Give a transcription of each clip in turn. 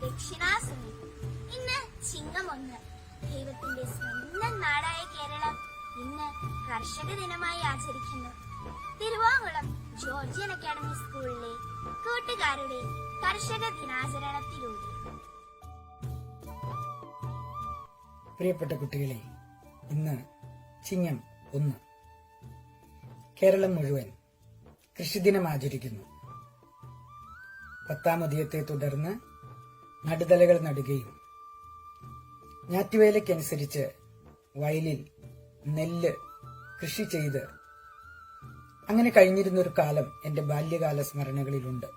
ദക്ഷിണാസുനി. ഇന്ന് ചിങ്ങം 1. ദൈവത്തിന്റെ സ്വന്തം നാടായ കേരളം ഇന്ന് കർഷക ദിനമായി ആചരിക്കുന്നു. തിരുവാങ്കുളം ജോർജിയൻ അക്കാദമി സ്കൂളിലെ കൂട്ടുകാരുടെ കർഷക ദിനാചരണത്തിലൂടെ. പ്രിയപ്പെട്ട കുട്ടികളെ, ഇന്ന് ചിങ്ങം 1. കേരളം മുഴുവൻ കൃഷിദിനം ആചരിക്കുന്നു. 10-ാം ഉദയത്തെ തുടർന്ന് നടുതലകൾ നടുകയും ഞാറ്റുവേലയ്ക്കനുസരിച്ച് വയലിൽ നെല്ല് കൃഷി ചെയ്ത് അങ്ങനെ കഴിഞ്ഞിരുന്നൊരു കാലം എന്റെ ബാല്യകാല സ്മരണകളിലുണ്ട്.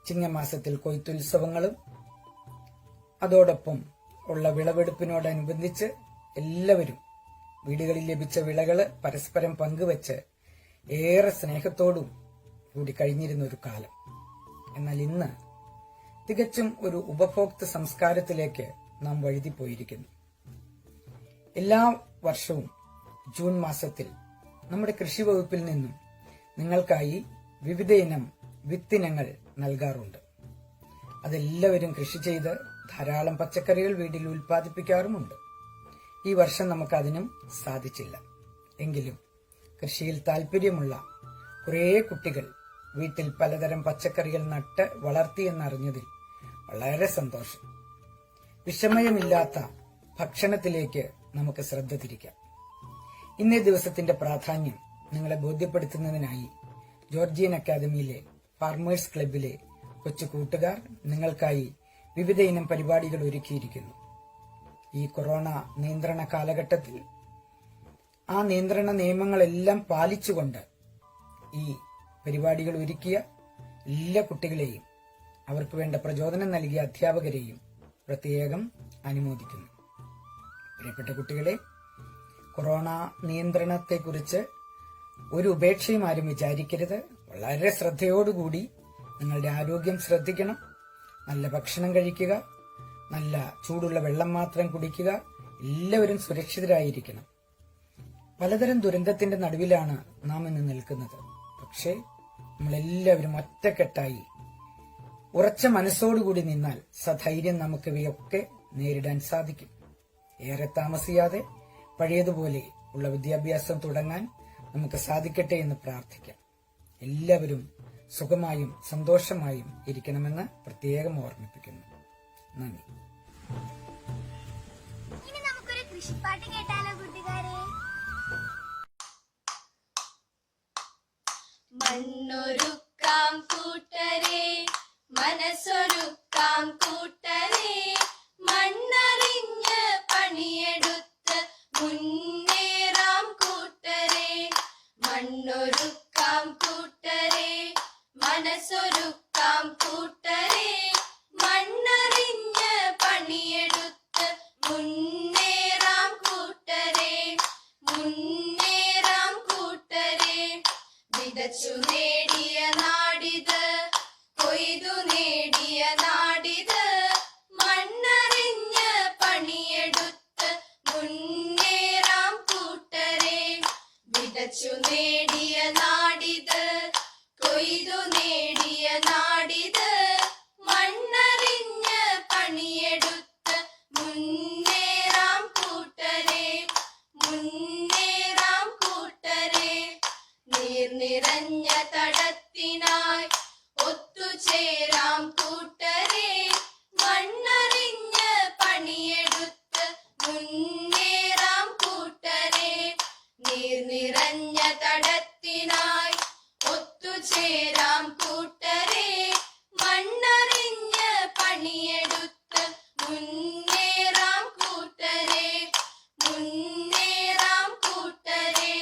ചിങ്ങമാസത്തിൽ കൊയ്ത്തുത്സവങ്ങളും അതോടൊപ്പം ഉള്ള വിളവെടുപ്പിനോടനുബന്ധിച്ച് എല്ലാവരും വീടുകളിൽ ലഭിച്ച വിളകള് പരസ്പരം പങ്കുവച്ച് ഏറെ സ്നേഹത്തോടും കൂടി കഴിഞ്ഞിരുന്ന ഒരു കാലം. എന്നാൽ ഇന്ന് തികച്ചും ഒരു ഉപഭോക്തൃ സംസ്കാരത്തിലേക്ക് നാം വഴുതിപ്പോയിരിക്കുന്നു. എല്ലാ വർഷവും ജൂൺ മാസത്തിൽ നമ്മുടെ കൃഷി വകുപ്പിൽ നിന്നും നിങ്ങൾക്കായി വിവിധ ഇനം വിത്തിനങ്ങൾ നൽകാറുണ്ട്. അതെല്ലാവരും കൃഷി ചെയ്ത് ധാരാളം പച്ചക്കറികൾ വീട്ടിൽ ഉൽപ്പാദിപ്പിക്കാറുമുണ്ട്. ഈ വർഷം നമുക്കതിനും സാധിച്ചില്ല. എങ്കിലും കൃഷിയിൽ താല്പര്യമുള്ള കുറേ കുട്ടികൾ വീട്ടിൽ പലതരം പച്ചക്കറികൾ നട്ട് വളർത്തിയെന്നറിഞ്ഞതിൽ വളരെ സന്തോഷം. വിഷമയമില്ലാത്ത ഭക്ഷണത്തിലേക്ക് നമുക്ക് ശ്രദ്ധ തിരിക്കാം. ഇന്നേ ദിവസത്തിന്റെ പ്രാധാന്യം നിങ്ങളെ ബോധ്യപ്പെടുത്തുന്നതിനായി ജോർജിയൻ അക്കാദമിയിലെ ഫാർമേഴ്സ് ക്ലബിലെ കൊച്ചു കൂട്ടുകാർ നിങ്ങൾക്കായി വിവിധ ഇനം പരിപാടികൾ ഒരുക്കിയിരിക്കുന്നു. ഈ കൊറോണ നിയന്ത്രണ കാലഘട്ടത്തിൽ ആ നിയന്ത്രണ നിയമങ്ങളെല്ലാം പാലിച്ചുകൊണ്ട് ഈ പരിപാടികൾ ഒരുക്കിയ എല്ലാ കുട്ടികളെയും അവർക്ക് വേണ്ട പ്രചോദനം നൽകിയ അധ്യാപകരെയും പ്രത്യേകം അനുമോദിക്കുന്നു. പ്രിയപ്പെട്ട കുട്ടികളെ, കൊറോണ നിയന്ത്രണത്തെക്കുറിച്ച് ഒരു ഉപേക്ഷയും ആരും വിചാരിക്കരുത്. വളരെ ശ്രദ്ധയോടുകൂടി നിങ്ങളുടെ ആരോഗ്യം ശ്രദ്ധിക്കണം. നല്ല ഭക്ഷണം കഴിക്കുക, നല്ല ചൂടുള്ള വെള്ളം മാത്രം കുടിക്കുക. എല്ലാവരും സുരക്ഷിതരായിരിക്കണം. പലതരം ദുരന്തത്തിന്റെ നടുവിലാണ് നാം ഇന്ന് നിൽക്കുന്നത്. പക്ഷേ നമ്മളെല്ലാവരും ഒറ്റക്കെട്ടായി ഉറച്ച മനസ്സോടുകൂടി നിന്നാൽ സധൈര്യം നമുക്ക് ഇവയൊക്കെ നേരിടാൻ സാധിക്കും. ഏറെ താമസിയാതെ പഴയതുപോലെ ഉള്ള വിദ്യാഭ്യാസം തുടങ്ങാൻ നമുക്ക് സാധിക്കട്ടെ എന്ന് പ്രാർത്ഥിക്കാം. എല്ലാവരും സുഖമായും സന്തോഷമായും ഇരിക്കണമെന്ന് പ്രത്യേകം ഓർമ്മിപ്പിക്കുന്നു. നന്ദി. ഇനി നമുക്കൊരു കൃഷിപ്പാട്ട് കേട്ടാലോ കൂട്ടുകാരെ? മണ്ണൊരുക്കാം കൂട്ടരെ, മനസ്സൊരുക്കാം കൂട്ടരെ, മണ്ണറിഞ്ഞ് പണിയെടുത്ത് മുന്നേറാം കൂട്ടരെ. മണ്ണൊരുക്കാം കൂട്ടരെ, മനസ്സൊരുക്കാം കൂട്ടരെ, മണ്ണറിഞ്ഞ് പണിയെടുത്ത് മുന്നേറാം കൂട്ടരെ, മുന്നേറാം കൂട്ടരെ. വിതച്ചു നേടിയ നാടിത്, കൊയ്തു നേടിയ നാടിത്, മണ്ണറിഞ്ഞ് പണിയെടുത്ത് മുന്നേറാം കൂട്ടരെ. വിതച്ചു നേടിയ നാടിത്, കൊയ്തു നേടിയ നാടിത്, മണ്ണറിഞ്ഞ് പണിയെടുത്ത് മുന്നേറാം കൂട്ടരെ, മുന്നേറാം കൂട്ടരെ. നീർ നിറഞ്ഞ തടത്തിനായി ഒത്തുചേരാം കൂട്ടരെ, മണ്ണറിഞ്ഞ് പണിയെടുത്ത് മുന്നേറാം കൂട്ടരെ. നീർ നിറഞ്ഞ തടത്തിനായി ഒത്തുചേരാം കൂട്ടരെ, മണ്ണറിഞ്ഞ് പണിയെടുത്ത് മുന്നേറാം കൂട്ടരെ, മുന്നേറാം കൂട്ടരെ.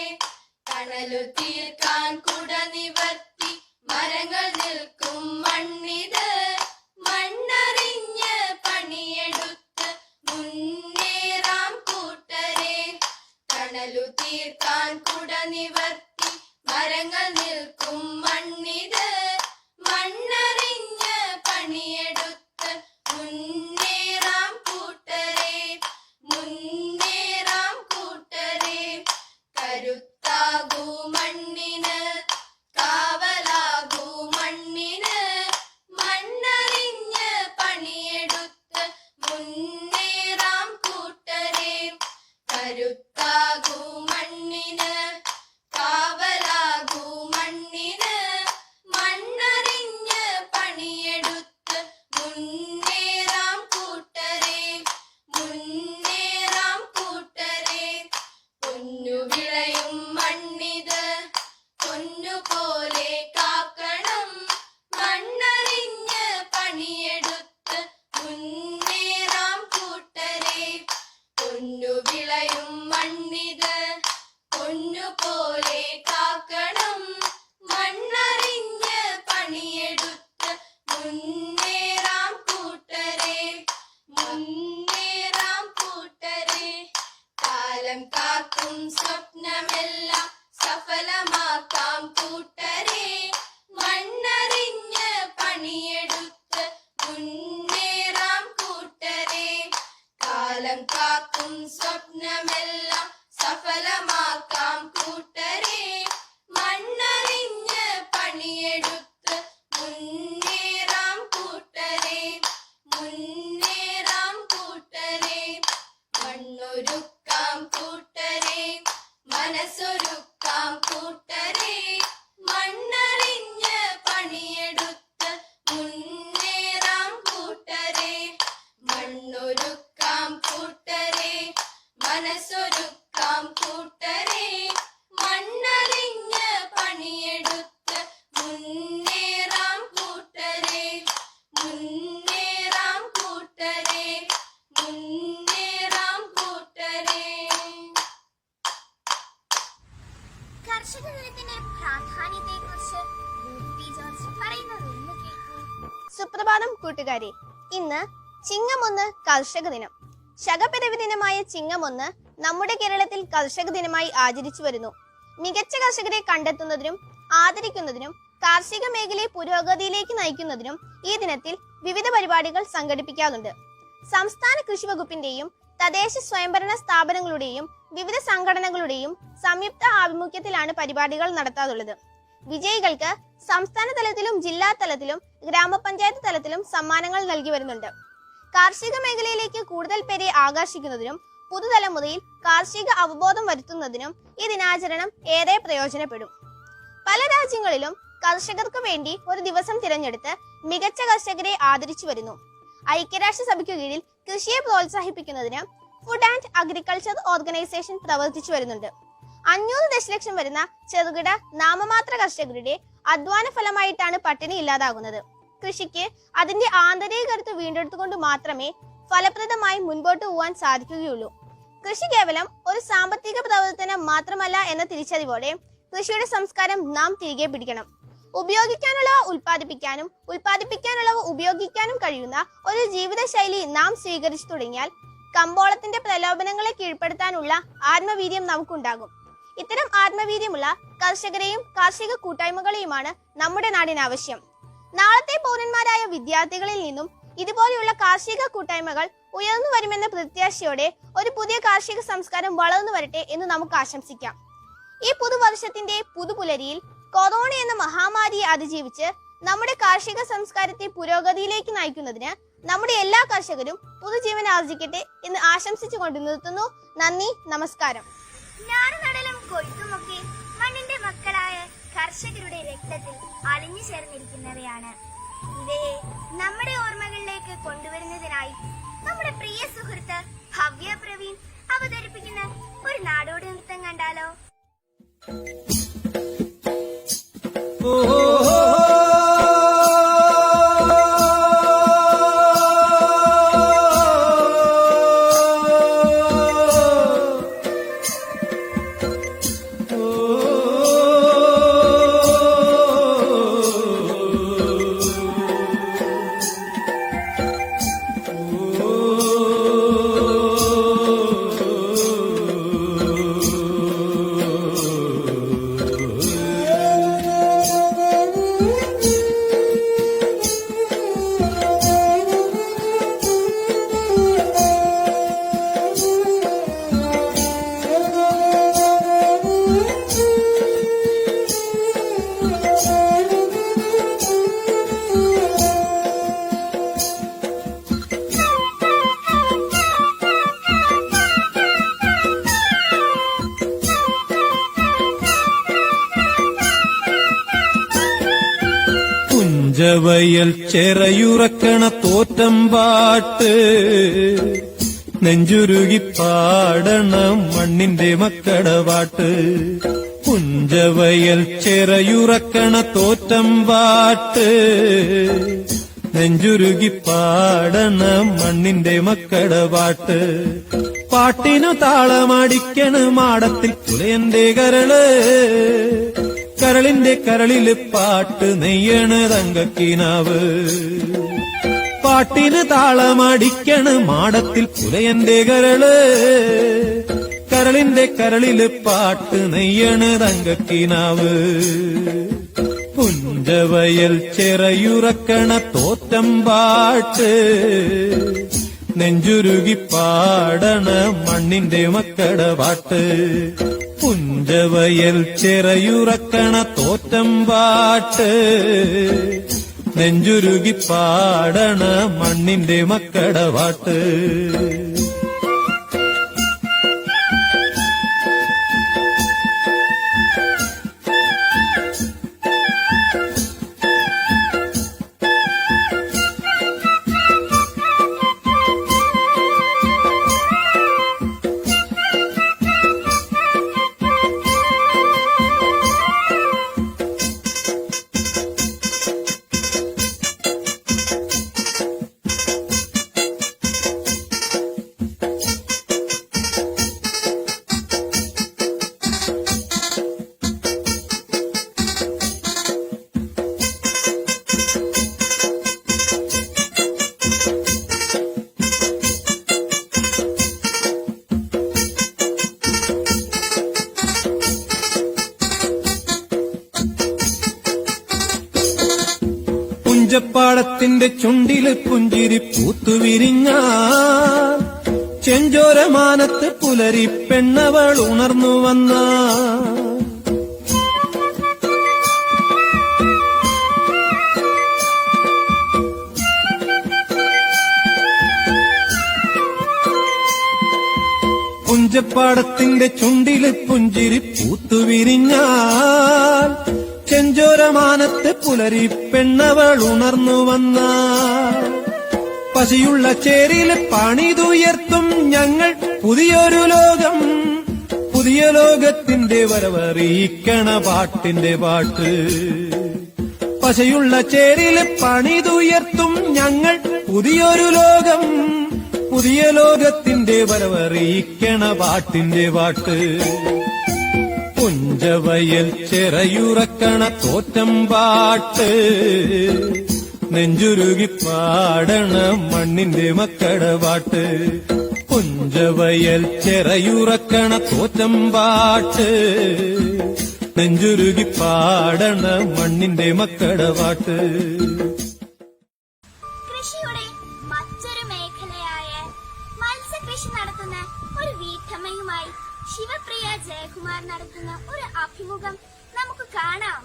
തണലു തീർക്കാൻ കുട നിവർത്തി മരങ്ങൾ നിൽക്കും മണ്ണിത്, മണ്ണറിഞ്ഞ് പണിയെടുത്ത് മുന്നേറാം കൂട്ടരെ. തണലു തീർക്കാൻ കുട നിവർത്തി മരങ്ങൾ നിൽക്കും മണ്ണിത്, മണ്ണറിഞ്ഞ് പണിയെടുത്ത് മുന്നേറാം കൂട്ടരെ, മുന്നേറാം കൂട്ടരെ. കരുത്താകൂ മണ്ണിന്, കാവലാകൂ മണ്ണിന്, മണ്ണറിഞ്ഞ് കരുത്താകൂ മണ്ണിന് കാവലാകൂ മണ്ണിന് മണ്ണറിഞ്ഞ് പണിയെടുത്ത് മുന്നേറാം കൂട്ടരെ മുന്നേറാം കൂട്ടരെ പൊന്നു വിളയും മണ്ണിത് പൊന്നുപോലെ കാക്കണം മണ്ണറിഞ്ഞ് പണിയെടുത്ത് മുന്നേറാം കൂട്ടരെ പൊന്നു വിളയും മണ്ണിത് പൊന്നുപോലെ കാക്കണം മണ്ണറിഞ്ഞ് പണിയെടുത്ത് മുന്നേറാം കൂട്ടരെ മുന്നേറാം കൂട്ടരെ കാലം കാക്കും സ്വപ്നമെല്ലാം സഫലമാക്കാം കൂട്ടരെ മണ്ണറിഞ്ഞ് പണിയെടുത്ത് മുന്നേറാം കൂട്ടരെ കാലം കാക്കും സ്വപ്നമെല്ലാം സഫലമാക്കാം കൂട്ടരെ മണ്ണറിഞ്ഞ് പണിയെടുത്ത് മുന്നേറാം കൂട്ടരെ മുന്നേറാം കൂട്ടരെ മണ്ണൊരുക്കാം കൂട്ടരെ മനസ്സൊരുക്കാം കൂട്ടരെ മണ്ണറിഞ്ഞ് പണിയെടുത്ത് മുന്നേറാം കൂട്ടരെ മണ്ണൊരുക്കാം കൂട്ടരെ മനസ്സൊരുക്കാം കൂട്ടരെ മണ്ണറിഞ്ഞ് പണിയെടുത്ത് മുന്നേറാം കൂട്ടരെ മുന്നേറാം കൂട്ടരെ മുന്നേറാം കൂട്ടരെ. കർഷക ദിനത്തിന്റെ പ്രാധാന്യത്തെക്കുറിച്ച് പി. ജോർജ് പറയുന്നത് ഒന്ന് കേൾക്കൂ. സുപ്രഭാതം കൂട്ടുകാരെ. ഇന്ന് ചിങ്ങം 1 കർഷക ദിനം. ശകപിറവി ദിനമായ ചിങ്ങം 1 നമ്മുടെ കേരളത്തിൽ കർഷക ദിനമായി ആചരിച്ചു വരുന്നു. മികച്ച കർഷകരെ കണ്ടെത്തുന്നതിനും ആദരിക്കുന്നതിനും കാർഷിക മേഖലയെ പുരോഗതിയിലേക്ക് നയിക്കുന്നതിനും ഈ ദിനത്തിൽ വിവിധ പരിപാടികൾ സംഘടിപ്പിക്കാറുണ്ട്. സംസ്ഥാന കൃഷി വകുപ്പിന്റെയും തദ്ദേശ സ്വയംഭരണ സ്ഥാപനങ്ങളുടെയും വിവിധ സംഘടനകളുടെയും സംയുക്ത ആഭിമുഖ്യത്തിലാണ് പരിപാടികൾ നടത്താറുള്ളത്. വിജയികൾക്ക് സംസ്ഥാന തലത്തിലും ജില്ലാ തലത്തിലും ഗ്രാമപഞ്ചായത്ത് തലത്തിലും സമ്മാനങ്ങൾ നൽകി വരുന്നുണ്ട്. കാർഷിക മേഖലയിലേക്ക് കൂടുതൽ പേരെ ആകർഷിക്കുന്നതിനും പുതുതലമുറയിൽ കാർഷിക അവബോധം വരുത്തുന്നതിനും ഈ ദിനാചരണം ഏറെ പ്രയോജനപ്പെടും. പല രാജ്യങ്ങളിലും കർഷകർക്ക് വേണ്ടി ഒരു ദിവസം തിരഞ്ഞെടുത്ത് മികച്ച കർഷകരെ ആദരിച്ചു വരുന്നു. ഐക്യരാഷ്ട്രസഭയ്ക്കു കീഴിൽ കൃഷിയെ പ്രോത്സാഹിപ്പിക്കുന്നതിന് ഫുഡ് ആൻഡ് അഗ്രികൾച്ചർ ഓർഗനൈസേഷൻ പ്രവർത്തിച്ചു വരുന്നുണ്ട്. 500 ദശലക്ഷം വരുന്ന ചെറുകിട നാമമാത്ര കർഷകരുടെ അധ്വാന ഫലമായിട്ടാണ് പട്ടിണി ഇല്ലാതാകുന്നത്. കൃഷിക്ക് അതിന്റെ ആന്തരിക കരുത്ത് വീണ്ടെടുത്തുകൊണ്ട് മാത്രമേ ഫലപ്രദമായി മുൻപോട്ട് പോകാൻ സാധിക്കുകയുള്ളൂ. കൃഷി കേവലം ഒരു സാമ്പത്തിക പ്രവർത്തനം മാത്രമല്ല എന്ന തിരിച്ചറിവോടെ കൃഷിയുടെ സംസ്കാരം നാം തിരികെ പിടിക്കണം. ഉപയോഗിക്കാനുള്ളവ ഉൽപ്പാദിപ്പിക്കാനും ഉൽപ്പാദിപ്പിക്കാനുള്ളവ ഉപയോഗിക്കാനും കഴിയുന്ന ഒരു ജീവിതശൈലി നാം സ്വീകരിച്ചു തുടങ്ങിയാൽ കമ്പോളത്തിന്റെ പ്രലോഭനങ്ങളെ കീഴ്പ്പെടുത്താനുള്ള ആത്മവീര്യം നമുക്കുണ്ടാകും. ഇത്തരം ആത്മവീര്യമുള്ള കർഷകരെയും കാർഷിക കൂട്ടായ്മകളെയുമാണ് നമ്മുടെ നാടിന് ആവശ്യം. നാളത്തെ പൗരന്മാരായ വിദ്യാർത്ഥികളിൽ നിന്നും ഇതുപോലെയുള്ള കാർഷിക കൂട്ടായ്മകൾ ഉയർന്നു വരുമെന്ന പ്രത്യാശയോടെ ഒരു പുതിയ കാർഷിക സംസ്കാരം വളർന്നു വരട്ടെ എന്ന് നമുക്ക് ആശംസിക്കാം. ഈ പുതുവർഷത്തിന്റെ പുതുപുലരിയിൽ കൊറോണ എന്ന മഹാമാരിയെ അതിജീവിച്ച് നമ്മുടെ കാർഷിക സംസ്കാരത്തെ പുരോഗതിയിലേക്ക് നയിക്കുന്നതിന് നമ്മുടെ എല്ലാ കർഷകരും പുതുജീവൻ ആർജിക്കട്ടെ എന്ന് ആശംസിച്ചുകൊണ്ട് നിർത്തുന്നു. നന്ദി, നമസ്കാരം. ഞാറുനടലും കൊയ്ത്തുമൊക്കെ മണ്ണിന്റെ മക്കളായ കർഷകരുടെ രക്തത്തിൽ അലിഞ്ഞു ചേർന്നിരിക്കുന്നവയാണ്. ഇവയെ നമ്മുടെ ഓർമ്മകളിലേക്ക് കൊണ്ടുവരുന്നതിനായി നമ്മുടെ പ്രിയ സുഹൃത്ത് ഭവ്യ പ്രവീൺ അവതരിപ്പിക്കുന്ന ഒരു നാടോടി നൃത്തം കണ്ടാലോ? പുഞ്ചവയൽ ചെറയുറക്കണ തോറ്റം പാട്ട് നെഞ്ചുരുകി പാടണം മണ്ണിന്റെ മക്കട പാട്ട്. പുഞ്ചവയൽ ചെറയുറക്കണ തോറ്റം പാട്ട് നെഞ്ചുരുകി പാടണം മണ്ണിന്റെ മക്കട പാട്ട്. പാട്ടിനു താളമടിക്കണ് മാടത്തിൽ പുലയന്റെ കരള്, കരളിന്റെ കരളില് പാട്ട് നെയ്യണ് തങ്കക്കിനാവ്. പാട്ടിന് താളമടിക്കണ് മാടത്തിൽ പുലയന്റെ കരള്, കരളിന്റെ കരളില് പാട്ട് നെയ്യണ് തങ്കക്കിനാവ്. പുഞ്ചവയൽ ചെറയുറക്കണ തോറ്റം പാട്ട് നെഞ്ചുരുകി പാടണ മണ്ണിന്റെ മക്കട പാട്ട്. പുഞ്ചവയൽ ചെറയുറക്കണ തോറ്റം പാട്ട് നെഞ്ചുരുകി പാടണ മണ്ണിന്റെ മക്കട പാട്ട്. പുഞ്ചപ്പാടത്തിന്റെ ചുണ്ടില് പുഞ്ചിരി പൂത്തുവിരിഞ്ഞ ചെഞ്ചോരമാനത്ത് പുലരി പെണ്ണവൾ ഉണർന്നു വന്ന. പുഞ്ചപ്പാടത്തിന്റെ ചുണ്ടില് പുഞ്ചിരി പൂത്തുവിരിഞ്ഞാൽ ചെഞ്ചോരമാനത്ത് പുലരി പെണ്ണവൾ ഉണർന്നു വന്ന. പശയുള്ള ചേരില് പണിതുയർത്തും ഞങ്ങൾ പുതിയൊരു ലോകം, പുതിയ ലോകത്തിന്റെ വരവറിയിക്കണ പാട്ടിന്റെ പാട്ട്. പശയുള്ള ചേരില് പണിതുയർത്തും ഞങ്ങൾ പുതിയൊരു ലോകം, പുതിയ ലോകത്തിന്റെ വരവറിയിക്കണ പാട്ടിന്റെ പാട്ട്. പുഞ്ചവയൽ ചെറയുറക്കണ തോറ്റം പാട്ട് നെഞ്ചുരുകി പാടണ മണ്ണിന്റെ മക്കട പാട്ട്. പുഞ്ചവയൽ ചെറയുറക്കണ തോറ്റം പാട്ട് നെഞ്ചുരുകി പാടണ മണ്ണിന്റെ മക്കട പാട്ട്. കൃഷിയുടെ മറ്റൊരു മേഖലയായ മത്സ്യകൃഷി നടത്തുന്ന ഒരു വീട്ടമ്മയുമായി ശിവപ്രിയ ജയകുമാർ നടത്തുന്ന ഒരു അഭിമുഖം നമുക്ക് കാണാം.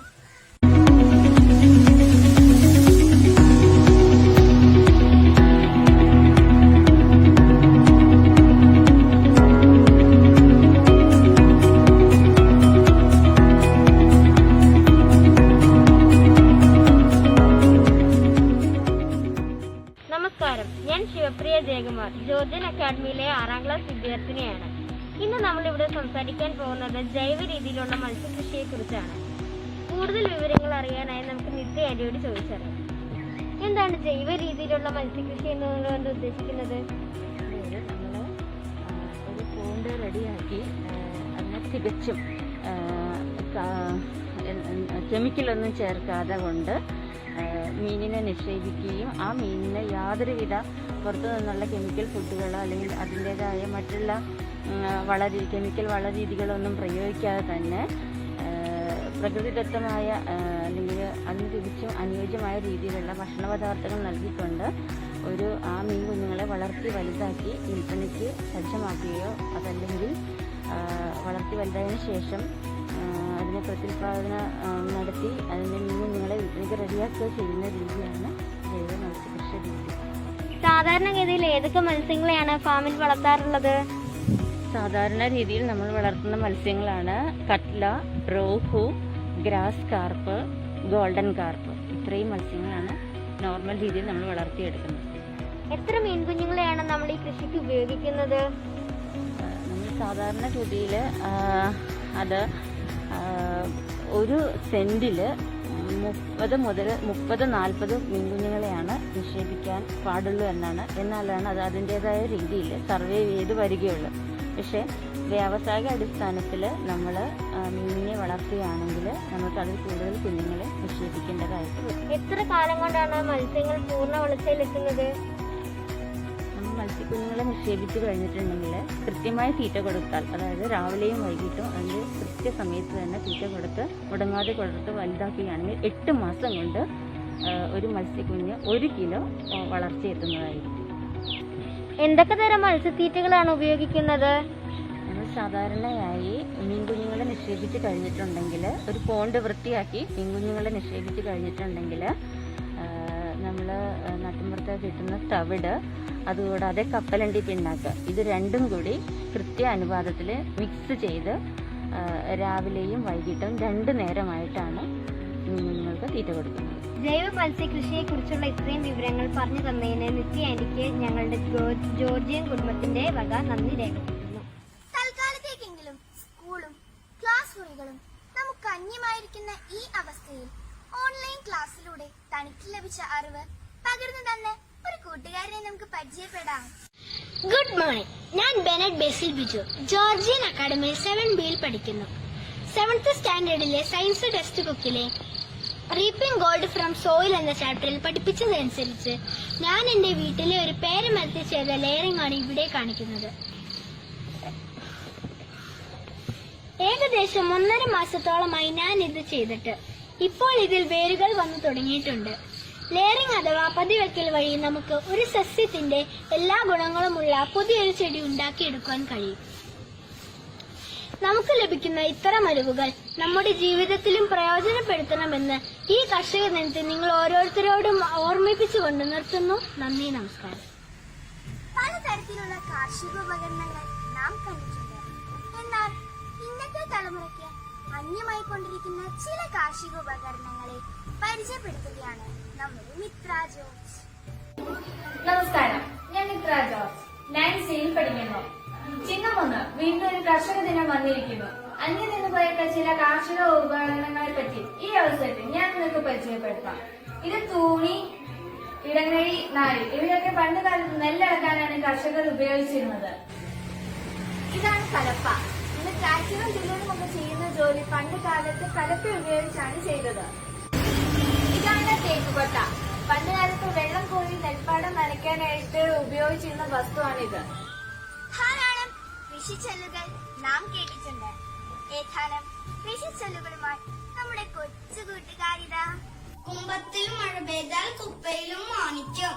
നമസ്കാരം, ഞാൻ ശിവപ്രിയ ജയകുമാർ, ജോർജിയൻ അക്കാദമിയിലെ 6ാം ക്ലാസ് വിദ്യാർത്ഥിനിയാണ്. ഇന്ന് നമ്മളിവിടെ സംസാരിക്കാൻ പോകുന്നത് ജൈവ രീതിയിലുള്ള മത്സ്യകൃഷിയെ കുറിച്ചാണ്. കൂടുതൽ വിവരങ്ങൾ അറിയാനായി നമുക്ക് നിത്യ ആന്റിയോട് ചോദിച്ചറിയാം. എന്താണ് ജൈവ രീതിയിലുള്ള മത്സ്യകൃഷി എന്നുകൊണ്ട് ഉദ്ദേശിക്കുന്നത്? നമ്മൾ ഒരു കൂണ്ട് റെഡിയാക്കി അതിനെ തികച്ചും കെമിക്കലൊന്നും ചേർക്കാതെ കൊണ്ട് മീനിനെ നിക്ഷേപിക്കുകയും ആ മീനിന് യാതൊരുവിധ പുറത്തു നിന്നുള്ള കെമിക്കൽ ഫുഡുകളോ അല്ലെങ്കിൽ അതിൻ്റേതായ മറ്റുള്ള കെമിക്കൽ വളരീതികളൊന്നും പ്രയോഗിക്കാതെ തന്നെ പ്രകൃതിദത്തമായ അല്ലെങ്കിൽ അതിന് തികച്ചും അനുയോജ്യമായ രീതിയിലുള്ള ഭക്ഷണ പദാർത്ഥങ്ങൾ നൽകിക്കൊണ്ട് ആ മീൻ കുഞ്ഞുങ്ങളെ വളർത്തി വലുതാക്കി വിൽപ്പനയ്ക്ക് സജ്ജമാക്കുകയോ അതല്ലെങ്കിൽ വളർത്തി വലുതായതിനു ശേഷം അതിനെ പ്രത്യുൽപാദനം നടത്തി അതിൻ്റെ മീൻ കുഞ്ഞുങ്ങളെ വിൽപ്പനയ്ക്ക് റെഡിയാക്കുകയോ ചെയ്യുന്ന രീതിയാണ് ജൈവ മത്സ്യകൃഷി രീതി. സാധാരണഗതിയിൽ ഏതൊക്കെ മത്സ്യങ്ങളെയാണ് ഫാമിൽ വളർത്താറുള്ളത്? സാധാരണ രീതിയിൽ നമ്മൾ വളർത്തുന്ന മത്സ്യങ്ങളാണ് കട്ല, റോഹു, ഗ്രാസ് കാർപ്പ്, ഗോൾഡൻ കാർപ്പ്. ഇത്രയും മത്സ്യങ്ങളാണ് നോർമൽ രീതിയിൽ നമ്മൾ വളർത്തിയെടുക്കുന്നത്. എത്ര മീൻകുഞ്ഞുങ്ങളെയാണ് നമ്മൾ ഈ കൃഷിക്ക് ഉപയോഗിക്കുന്നത്? നമ്മൾ സാധാരണ ഗതിയിൽ അത് ഒരു സെന്റിൽ 30-40 മീൻകുഞ്ഞുങ്ങളെയാണ് നിക്ഷേപിക്കാൻ പാടുള്ളൂ എന്നാലാണ് അത് അതിൻ്റെതായ രീതിയിൽ സർവേ ചെയ്ത് വരികയുള്ളൂ. പക്ഷേ വ്യാവസായിക അടിസ്ഥാനത്തിൽ നമ്മൾ മീനിനെ വളർത്തുകയാണെങ്കിൽ നമുക്ക് അതിൽ കൂടുതൽ കുഞ്ഞുങ്ങളെ നിക്ഷേപിക്കേണ്ടതായിട്ട് വരും. എത്ര കാലം കൊണ്ടാണ് മത്സ്യങ്ങൾ പൂർണ്ണ വളർച്ചയിലെത്തുന്നത്? നമ്മൾ മത്സ്യക്കുഞ്ഞുങ്ങളെ നിക്ഷേപിച്ച് കഴിഞ്ഞിട്ടുണ്ടെങ്കിൽ കൃത്യമായി തീറ്റ കൊടുത്താൽ, അതായത് രാവിലെയും വൈകിട്ടും അതിൻ്റെ കൃത്യസമയത്ത് തന്നെ തീറ്റ കൊടുത്ത് മുടങ്ങാതെ കൊടുത്ത് വലുതാക്കുകയാണെങ്കിൽ 8 മാസം കൊണ്ട് ഒരു മത്സ്യക്കുഞ്ഞ് 1 കിലോ വളർച്ചയെത്തുന്നതായിരിക്കും. എന്തൊക്കെ തരം മത്സ്യത്തീറ്റകളാണ് ഉപയോഗിക്കുന്നത്? നമ്മൾ സാധാരണയായി മീൻകുഞ്ഞുങ്ങളെ നിക്ഷേപിച്ച് കഴിഞ്ഞിട്ടുണ്ടെങ്കിൽ, ഒരു പോണ്ട് വൃത്തിയാക്കി മീൻകുഞ്ഞുങ്ങളെ നിക്ഷേപിച്ച് കഴിഞ്ഞിട്ടുണ്ടെങ്കിൽ നമ്മൾ നാട്ടിൻപുറത്ത് കിട്ടുന്ന തവിട്, അതുകൂടാതെ കപ്പലണ്ടി പിണ്ണാക്ക്, ഇത് രണ്ടും കൂടി കൃത്യ അനുപാതത്തിൽ മിക്സ് ചെയ്ത് രാവിലെയും വൈകിട്ടും 2 നേരമായിട്ടാണ് മീനുങ്ങൾക്ക് തീറ്റ കൊടുക്കുന്നത്. ജൈവ മത്സ്യകൃഷിയെ കുറിച്ചുള്ള ഇത്രയും വിവരങ്ങൾ പറഞ്ഞു തന്നതിന് നിത്യ ആന്റിക്ക് ഞങ്ങളുടെ ജോർജിയൻ കുടുംബത്തിന്റെ വക നന്ദി രേഖപ്പെടുത്തുന്നു. തൽക്കാലത്തേക്കെങ്കിലും സ്കൂളും ക്ലാസ് മുറികളും നമുക്ക് അന്യമായിരിക്കുന്ന ഈ അവസ്ഥയിൽ ഓൺലൈൻ ക്ലാസ്സിലൂടെ തനിക്ക് ലഭിച്ച അറിവ് പകർന്നു തന്ന ഒരു കൂട്ടുകാരനെ നമുക്ക് പരിചയപ്പെടാം. Good morning. ഞാൻ ബെനറ്റ് ബേസിൽ ബിജു, ജോർജിയൻ അക്കാഡമിയിൽ 7Bയിൽ പഠിക്കുന്നു. 7th സ്റ്റാൻഡേർഡിലെ സയൻസ് ടെക്സ്റ്റ് ബുക്കിലെ റീപ്പിംഗ് ഗോൾഡ് ഫ്രം സോയിൽ എന്ന ചാപ്റ്ററിൽ പഠിപ്പിച്ചതനുസരിച്ച് ഞാൻ എന്റെ വീട്ടിലെ ഒരു പേരമരത്തിൽ ചെയ്ത ലെയറിംഗ് ആണ് ഇവിടെ കാണിക്കുന്നത്. ഏകദേശം 1.5 മാസത്തോളമായി ഞാൻ ഇത് ചെയ്തിട്ട് ഇപ്പോൾ ഇതിൽ വേരുകൾ വന്നു തുടങ്ങിയിട്ടുണ്ട്. ലെയറിംഗ് അഥവാ പതിവെക്കൽ വഴി നമുക്ക് ഒരു സസ്യത്തിന്റെ എല്ലാ ഗുണങ്ങളുമുള്ള പുതിയൊരു ചെടി ഉണ്ടാക്കിയെടുക്കാൻ കഴിയും. നമുക്ക് ലഭിക്കുന്ന ഇത്തരം അറിവുകൾ നമ്മുടെ ജീവിതത്തിലും പ്രയോജനപ്പെടുത്തണമെന്ന് ഈ കർഷക ദിനത്തിൽ നിങ്ങൾ ഓരോരുത്തരോടും ഓർമ്മിപ്പിച്ചുകൊണ്ട് നിർത്തുന്നു. നന്ദി, നമസ്കാരം. പലതരത്തിലുള്ള കാർഷികോപകരണങ്ങൾ നാം കണ്ടിട്ടുണ്ട്. എന്നാൽ ഇന്നത്തെ തലമുറയ്ക്ക് അന്യമായി കൊണ്ടിരിക്കുന്ന ചില കാർഷികോപകരണങ്ങളെ പരിചയപ്പെടുത്തുകയാണ് നമ്മുടെ മിത്ര ജോർജ്. നമസ്കാരം, ഞാൻ മിത്ര ജോർജ്. 9Cയിൽ പഠിക്കുന്നു. ചിങ്ങം 1 വീണ്ടും ഒരു കർഷക ദിനം വന്നിരിക്കുന്നു. അന്യം നിന്ന് പോയേക്ക ചില കാർഷിക ഉപകരണങ്ങളെ പറ്റി ഈ അവസരത്തിൽ ഞാൻ നിങ്ങൾക്ക് പരിചയപ്പെടുത്താം. ഇത് തൂണി, ഇടങ്ങഴി, നാഴി ഇവയൊക്കെ പണ്ട് കാലത്ത് നെല്ലടക്കാനാണ് കർഷകർ ഉപയോഗിച്ചിരുന്നത്. ഇതാണ് കലപ്പ. ഇന്ന് ട്രാക്ടറും ടില്ലറും ഒക്കെ ചെയ്യുന്ന ജോലി പണ്ട് കാലത്ത് കലപ്പ ഉപയോഗിച്ചാണ് ചെയ്തത്. ഇതാണ് തേക്കുകൊട്ട. പണ്ട് കാലത്ത് വെള്ളം കോരി നെൽപ്പാടം നനയ്ക്കാനായിട്ട് ഉപയോഗിച്ചിരുന്ന വസ്തുവാണിത്. ധാരാളം കൃഷിച്ചൊല്ലുകൾ നാം കേട്ടിട്ടുണ്ട്. ഏതാനും കൃഷിച്ചൊല്ലുകളുമായി നമ്മുടെ കൊച്ചു കൂട്ടുകാരിതാ. കുമ്പത്തിൽ മഴ പെയ്താൽ കുപ്പയിലും മാണിക്യം.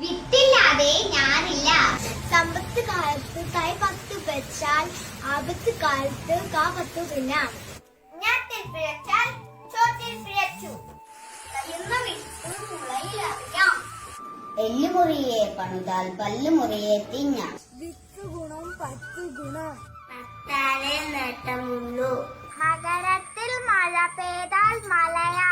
വിത്തില്ലാതെ ഞാനില്ല. സമ്പത്ത് കാലത്ത് കൈ 10 വെച്ചാൽ ആപത്ത് കാലത്ത് കാ 10 തിന്നാം. ഞാറ്റിൽ പിഴച്ചാൽ ചോറ്റിൽ പിഴച്ചു എന്ന വിത്ത് മുളയിലറിയാം. എല്ലുമുറിയെ പണിതാൽ പല്ലുമുറിയെ തിന്നാം. വിത്ത് ഗുണം 10 ഗുണം. നട്ടാലേ നേട്ടമുള്ളൂ. മകരത്തിൽ മഴ പെയ്താൽ മലയാ